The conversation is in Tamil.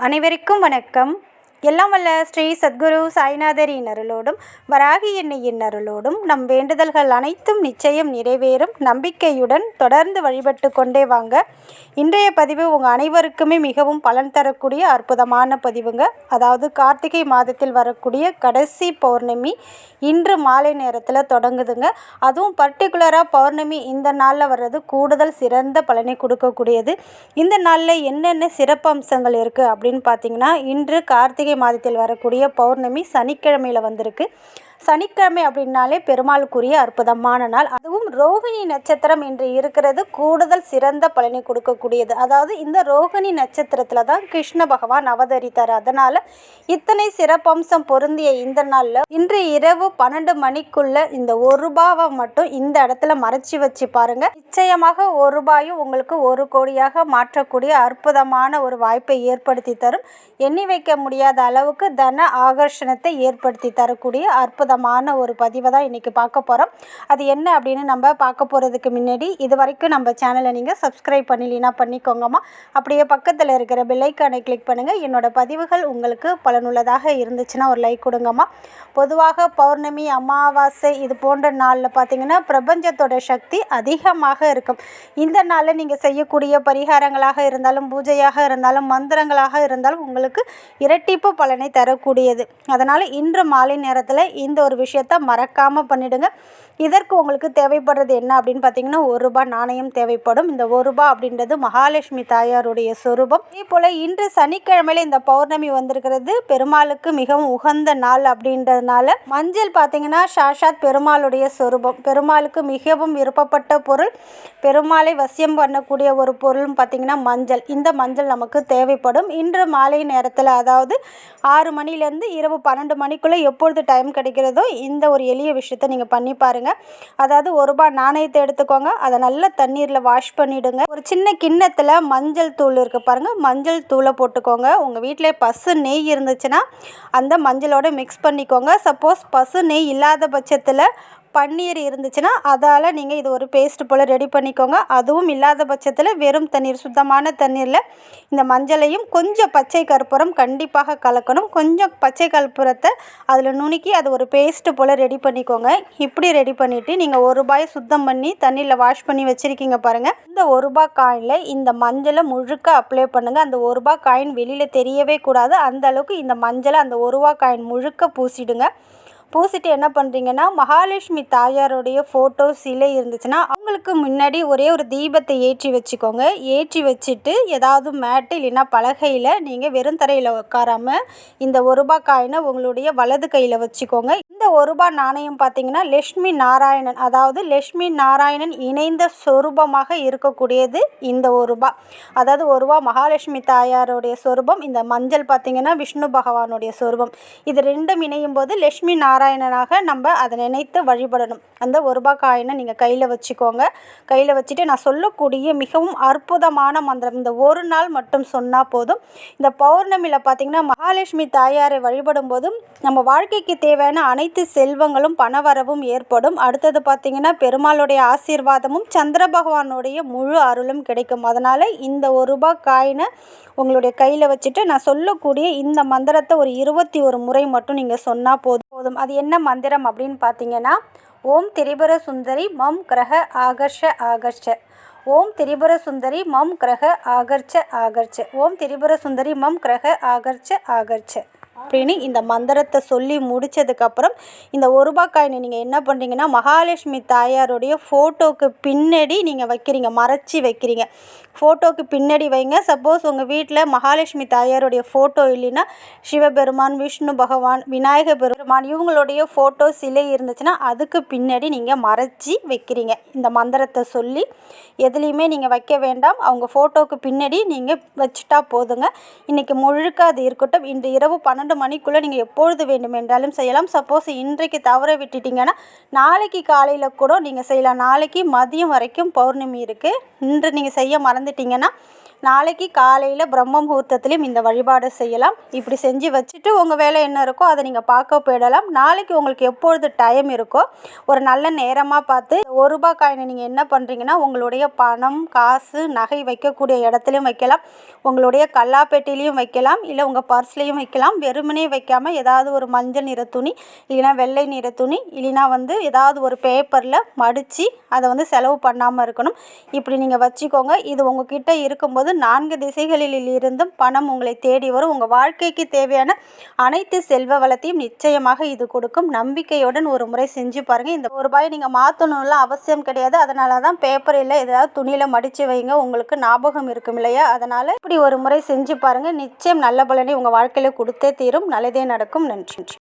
அனைவருக்கும் வணக்கம். எல்லாம் வல்ல ஸ்ரீ சத்குரு சாய்நாதரின் அருளோடும் வராகி எண்ணெயின் அருளோடும் நம் வேண்டுதல்கள் அனைத்தும் நிச்சயம் நிறைவேறும் நம்பிக்கையுடன் தொடர்ந்து வழிபட்டு கொண்டே வாங்க. இன்றைய பதிவு உங்கள் அனைவருக்குமே மிகவும் பலன் தரக்கூடிய அற்புதமான பதிவுங்க. அதாவது கார்த்திகை மாதத்தில் வரக்கூடிய கடைசி பௌர்ணமி இன்று மாலை நேரத்தில் தொடங்குதுங்க. அதுவும் பர்டிகுலராக பௌர்ணமி இந்த நாளில் வர்றது கூடுதல் சிறந்த பலனை கொடுக்கக்கூடியது. இந்த நாளில் என்னென்ன சிறப்பு அம்சங்கள் இருக்குது அப்படின்னு பார்த்தீங்கன்னா, இன்று கார்த்திகை மாதத்தில் வரக்கூடிய பௌர்ணமி சனிக்கிழமையில் வந்திருக்கு. சனிக்கிழமை அப்படின்னாலே பெருமாளுக்குரிய அற்புதமான நாள். அதுவும் ரோகிணி நட்சத்திரம் என்று இருக்கிறது கூடுதல் சிறந்த பலனை கொடுக்கக்கூடியது. அதாவது இந்த ரோகிணி நட்சத்திரத்தில் தான் கிருஷ்ண பகவான் அவதரித்தார். அதனால் இத்தனை சிறப்பம்சம் பொருந்திய இந்த நாளில் இன்று இரவு 12 மணிக்குள்ள இந்த ₹1 மட்டும் இந்த இடத்துல மறைச்சி வச்சு பாருங்க. நிச்சயமாக ₹1 உங்களுக்கு 1 கோடியாக மாற்றக்கூடிய அற்புதமான ஒரு வாய்ப்பை ஏற்படுத்தி தரும். எண்ணி வைக்க முடியாத அளவுக்கு தன ஆகர்ஷணத்தை ஏற்படுத்தி தரக்கூடிய அற்புதமான ஒரு பதிவை தான் இன்றைக்கி பார்க்க போகிறோம். அது என்ன அப்படின்னு நம்ம பார்க்க போகிறதுக்கு முன்னாடி இது வரைக்கும் நம்ம சேனலை நீங்கள் சப்ஸ்கிரைப் பண்ணலைன்னா பண்ணிக்கோங்கம்மா. அப்படியே பக்கத்தில் இருக்கிற பெல் ஐக்கானை கிளிக் பண்ணுங்கள். என்னோடய பதிவுகள் உங்களுக்கு பலனுள்ளதாக இருந்துச்சுன்னா ஒரு லைக் கொடுங்கம்மா. பொதுவாக பௌர்ணமி, அமாவாசை இது போன்ற நாளில் பார்த்திங்கன்னா பிரபஞ்சத்தோட சக்தி அதிகமாக இருக்கும். இந்த நாளில் நீங்கள் செய்யக்கூடிய பரிகாரங்களாக இருந்தாலும், பூஜையாக இருந்தாலும், மந்திரங்களாக இருந்தாலும் உங்களுக்கு இரட்டிப்பு பலனை தரக்கூடியது. அதனால் இன்று மாலை நேரத்தில் இந்த ஒரு விஷயத்தை மறக்காமல் பண்ணிவிடுங்க. இதற்கு உங்களுக்கு தேவைப்படுறது என்ன அப்படின்னு பார்த்தீங்கன்னா, ₹1 நாணயம் தேவைப்படும். இந்த ₹1 அப்படின்றது மகாலட்சுமி தாயாருடைய சொரூபம். அதே போல் இன்று சனிக்கிழமையில் இந்த பௌர்ணமி வந்திருக்கிறது பெருமாளுக்கு மிகவும் உகந்த நாள் அப்படின்றதுனால மஞ்சள் பார்த்தீங்கன்னா சாஷாத் பெருமாளுடைய சொரூபம். பெருமாளுக்கு மிகவும் விருப்பப்பட்ட பொருள், பெருமாளை வசியம் பண்ணக்கூடிய ஒரு பொருள்னு பார்த்தீங்கன்னா மஞ்சள். இந்த மஞ்சள் நமக்கு தேவைப்படும். இன்று மாலை நேரத்தில், அதாவது 6 மணிலேருந்து இரவு 12 மணிக்குள்ளே எப்பொழுது டைம் கிடைக்கிறதோ இந்த ஒரு எளிய விஷயத்தை நீங்கள் பண்ணி பாருங்கள். அதாவது ₹1 நாணயத்தை எடுத்துக்கோங்க, அதை நல்லா தண்ணீரில் வாஷ் பண்ணிவிடுங்க. ஒரு சின்ன கிண்ணத்தில் மஞ்சள் தூள் இருக்குது பாருங்கள், மஞ்சள் தூளை போட்டுக்கோங்க. உங்கள் வீட்டில் பசு நெய் இருந்துச்சுன்னா அந்த மஞ்சளோடு மிக்ஸ் பண்ணிக்கோங்க. சப்போஸ் பசு நெய் இல்லாத பட்சத்தில் பன்னீர் இருந்துச்சுன்னா அதால் நீங்கள் இது ஒரு பேஸ்ட் போல் ரெடி பண்ணிக்கோங்க. அதுவும் இல்லாத பட்சத்தில் வெறும் தண்ணீர், சுத்தமான தண்ணீரில் இந்த மஞ்சளையும் கொஞ்சம் பச்சை கற்பூரம் கண்டிப்பாக கலக்கணும். கொஞ்சம் பச்சை கற்பூரத்தை அதில் நுணுக்கி அது ஒரு பேஸ்ட்டு போல் ரெடி பண்ணிக்கோங்க. இப்படி ரெடி பண்ணிவிட்டு நீங்கள் ₹1 சுத்தம் பண்ணி தண்ணியில் வாஷ் பண்ணி வச்சுருக்கீங்க பாருங்கள். இந்த ₹1 காயினில் இந்த மஞ்சளை முழுக்க அப்ளை பண்ணுங்கள். அந்த ₹1 காயின் வெளியில் தெரியவே கூடாது. அந்த அளவுக்கு இந்த மஞ்சளை அந்த ₹1 காயின் முழுக்க பூசிடுங்க. பூசிட்டு என்ன பண்ணுறீங்கன்னா, மகாலட்சுமி தாயாருடைய ஃபோட்டோ சிலை இருந்துச்சுன்னா அவங்களுக்கு முன்னாடி ஒரே ஒரு தீபத்தை ஏற்றி வச்சுக்கோங்க. ஏற்றி வச்சுட்டு ஏதாவது மேட்டு இல்லைன்னா பலகையில் நீங்கள் வெறும் தரையில் உட்காராமல் இந்த ₹1 காயினை உங்களுடைய வலது கையில் வச்சுக்கோங்க. இந்த ₹1 நாணயம் பார்த்தீங்கன்னா லட்சுமி நாராயணன், அதாவது லட்சுமி நாராயணன் இணைந்த சொரூபமாக இருக்கக்கூடியது இந்த ₹1. அதாவது ₹1 மகாலட்சுமி தாயாருடைய சொரூபம், இந்த மஞ்சள் பார்த்தீங்கன்னா விஷ்ணு பகவானுடைய சொரூபம். இது ரெண்டும் இணையும் போது லட்சுமி நாராயணனாக நம்ம அதை நினைத்து வழிபடணும். அந்த ₹1 காயினை நீங்கள் கையில் வச்சுக்கோங்க. கையில் வச்சுட்டு நான் சொல்லக்கூடிய மிகவும் அற்புதமான மந்திரம் இந்த ஒரு நாள் மட்டும் சொன்னால் போதும். இந்த பௌர்ணமியில் பார்த்திங்கன்னா மகாலட்சுமி தாயாரை வழிபடும் போதும் நம்ம வாழ்க்கைக்கு தேவையான அனைத்து செல்வங்களும் பணவரவும் ஏற்படும். அடுத்தது பார்த்திங்கன்னா பெருமாளுடைய ஆசீர்வாதமும் சந்திர பகவானுடைய முழு அருளும் கிடைக்கும். அதனால் இந்த ₹1 காயினை உங்களுடைய கையில் வச்சுட்டு நான் சொல்லக்கூடிய இந்த மந்திரத்தை ஒரு 21 முறை மட்டும் நீங்கள் சொன்னால் போதும். அது என்ன மந்திரம் அப்படின்னு பார்த்தீங்கன்னா, ஓம் திரிபுர சுந்தரி மம் கிரக ஆகர்ஷ ஆகர்ஷ, ஓம் திரிபுர சுந்தரி மம் கிரக ஆகர்ஷ ஆகர்ஷ, ஓம் திரிபுர சுந்தரி மம் கிரக ஆகர்ஷ ஆகர்ஷ அப்படின்னு இந்த மந்திரத்தை சொல்லி முடித்ததுக்கப்புறம் இந்த ₹1 காயினை நீங்கள் என்ன பண்ணுறீங்கன்னா, மகாலட்சுமி தாயாருடைய ஃபோட்டோவுக்கு பின்னாடி நீங்கள் வைக்கிறீங்க, மறைச்சி வைக்கிறீங்க. ஃபோட்டோவுக்கு பின்னாடி வைங்க. சப்போஸ் உங்கள் வீட்டில் மகாலட்சுமி தாயாருடைய ஃபோட்டோ இல்லைன்னா சிவபெருமான், விஷ்ணு பகவான், விநாயகர் பெருமான் இவங்களுடைய ஃபோட்டோ சிலை இருந்துச்சுன்னா அதுக்கு பின்னாடி நீங்கள் மறைச்சி வைக்கிறீங்க. இந்த மந்திரத்தை சொல்லி எதுலேயுமே நீங்கள் வைக்க வேண்டாம், அவங்க ஃபோட்டோவுக்கு பின்னாடி நீங்கள் வச்சுட்டா போதுங்க. இன்றைக்கி முழுக்க அது இருக்கட்டும். இன்று இரவு 12 மணிக்குள்ளே நீங்கள் எப்பொழுது வேண்டுமென்றாலும் செய்யலாம். சப்போஸ் இன்றைக்கு தவற விட்டுட்டிங்கன்னா நாளைக்கு காலையில் கூட நீங்கள் செய்யலாம். நாளைக்கு மதியம் வரைக்கும் பௌர்ணமி இருக்குது. இன்று நீங்கள் செய்ய மறந்துட்டிங்கன்னா நாளைக்கு காலையில் பிரம்ம முகூர்த்தத்துலேயும் இந்த வழிபாடு செய்யலாம். இப்படி செஞ்சு வச்சுட்டு உங்கள் வேலை என்ன இருக்கோ அதை நீங்கள் பார்க்க போயிடலாம். நாளைக்கு உங்களுக்கு எப்பொழுது டைம் இருக்கோ ஒரு நல்ல நேரமாக பார்த்து ₹1 காயினை நீங்கள் என்ன பண்ணுறீங்கன்னா உங்களுடைய பணம், காசு, நகை வைக்கக்கூடிய இடத்துலையும் வைக்கலாம், உங்களுடைய கல்லாப்பெட்டிலையும் வைக்கலாம், இல்லை உங்கள் பர்ஸ்லேயும் வைக்கலாம். வெறுமனே வைக்காமல் ஏதாவது ஒரு மஞ்சள் நிற துணி இல்லைனா வெள்ளை நிற துணி இல்லைனா ஏதாவது ஒரு பேப்பரில் மடித்து அதை செலவு பண்ணாமல் இருக்கணும். இப்படி நீங்கள் வச்சுக்கோங்க. இது உங்ககிட்ட இருக்கும்போது 4 திசைகளில் இருந்தும் பணம் உங்களை தேடி வரும். உங்கள் வாழ்க்கைக்கு தேவையான அனைத்து செல்வ வளத்தையும் நிச்சயமாக இது கொடுக்கும். நம்பிக்கையுடன் ஒரு முறை செஞ்சு பாருங்கள். இந்த ₹1 நீங்கள் மாற்றணும்லாம் அவசியம் கிடையாது. அதனால தான் பேப்பரில் ஏதாவது துணியில் மடித்து வைங்க, உங்களுக்கு ஞாபகம் இருக்கும் இல்லையா? அதனால் இப்படி ஒரு முறை செஞ்சு பாருங்கள். நிச்சயம் நல்ல பலனை உங்கள் வாழ்க்கையில் கொடுத்தே தீரும். நல்லதே நடக்கும். நன்றி.